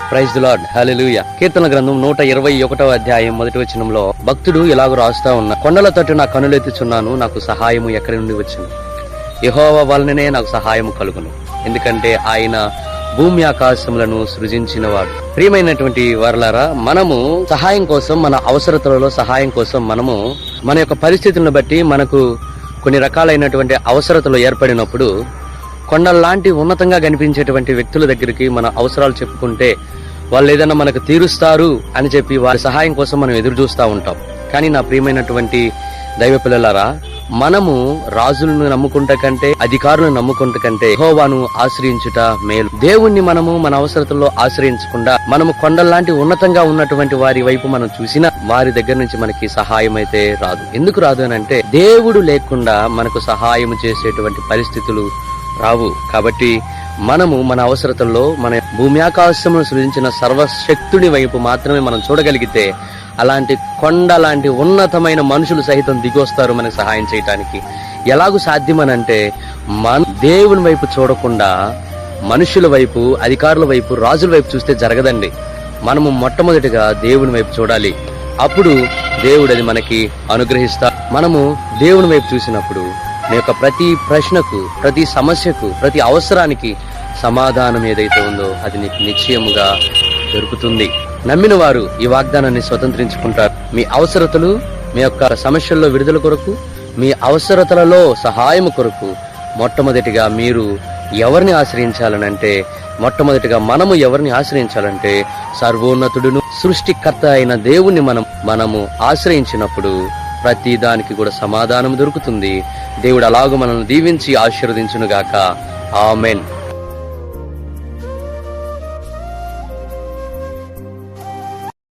Praise the lord, హల్లెలూయా. కీర్తన గ్రంథం 121వ అధ్యాయం 1వ వచనంలో భక్తుడు ఇలాగ రాస్తా ఉన్నా, కొండల తట్టు నా కనులెత్తుచున్నాను, నాకు సహాయము ఎక్కడి నుండి వచ్చును? యెహోవా వలననే నాకు సహాయము కలుగును, ఎందుకంటే ఆయన భూమి ఆకాశములను సృజించినవాడు. ప్రియమైనటువంటి వారలారా, మనము సహాయం కోసం, మన అవసరతలలో సహాయం కోసం మనము మన యొక్క పరిస్థితులను బట్టి మనకు కొన్ని రకాలైనటువంటి అవసరతలు ఏర్పడినప్పుడు కొండల్లాంటి ఉన్నతంగా కనిపించేటువంటి వ్యక్తుల దగ్గరికి మన అవసరాలు చెప్పుకుంటే వాళ్ళు ఏదైనా మనకు తీరుస్తారు అని చెప్పి వారి సహాయం కోసం మనం ఎదురు చూస్తూ ఉంటాం. కానీ నా ప్రియమైనటువంటి దైవ పిల్లలారా, మనము రాజులను నమ్ముకుంట కంటే, అధికారులను నమ్ముకుంట కంటే యెహోవాను ఆశ్రయించుట మేలు. దేవుణ్ణి మనము మన అవసరతల్లో ఆశ్రయించకుండా మనము కొండల్లాంటి ఉన్నతంగా ఉన్నటువంటి వారి వైపు మనం చూసినా వారి దగ్గర నుంచి మనకి సహాయం అయితే రాదు. ఎందుకు రాదు అని అంటే, దేవుడు లేకుండా మనకు సహాయం చేసేటువంటి పరిస్థితులు రావు. కాబట్టి మనము మన అవసరతల్లో మన భూమి ఆకాశమును సృజించిన సర్వశక్తుని వైపు మాత్రమే మనం చూడగలిగితే అలాంటి కొండ లాంటి ఉన్నతమైన మనుషులు సహితం దిగొస్తారు మనకు సహాయం చేయటానికి. ఎలాగూ సాధ్యమనంటే, మన దేవుని వైపు చూడకుండా మనుషుల వైపు, అధికారుల వైపు, రాజుల వైపు చూస్తే జరగదండి. మనము మొట్టమొదటిగా దేవుని వైపు చూడాలి. అప్పుడు దేవుడు అది మనకి అనుగ్రహిస్తా. మనము దేవుని వైపు చూసినప్పుడు నీ యొక్క ప్రతి ప్రశ్నకు, ప్రతి సమస్యకు, ప్రతి అవసరానికి సమాధానం ఏదైతే ఉందో అది నీకు నిశ్చయముగా దొరుకుతుంది. నమ్మిన వారు ఈ వాగ్దానాన్ని స్వతంత్రించుకుంటారు. మీ అవసరతలు, మీ యొక్క సమస్యల్లో విడుదల కొరకు, మీ అవసరతలలో సహాయం కొరకు మొట్టమొదటిగా మీరు ఎవరిని ఆశ్రయించాలనంటే, మొట్టమొదటిగా మనము ఎవరిని ఆశ్రయించాలంటే సర్వోన్నతుడును సృష్టికర్త అయిన దేవుణ్ణి మనము ఆశ్రయించినప్పుడు ప్రతి దానికి కూడా సమాధానం దొరుకుతుంది. దేవుడు అలాగూ మనల్ని దీవించి ఆశీర్వదించునుగాక. ఆమెన్.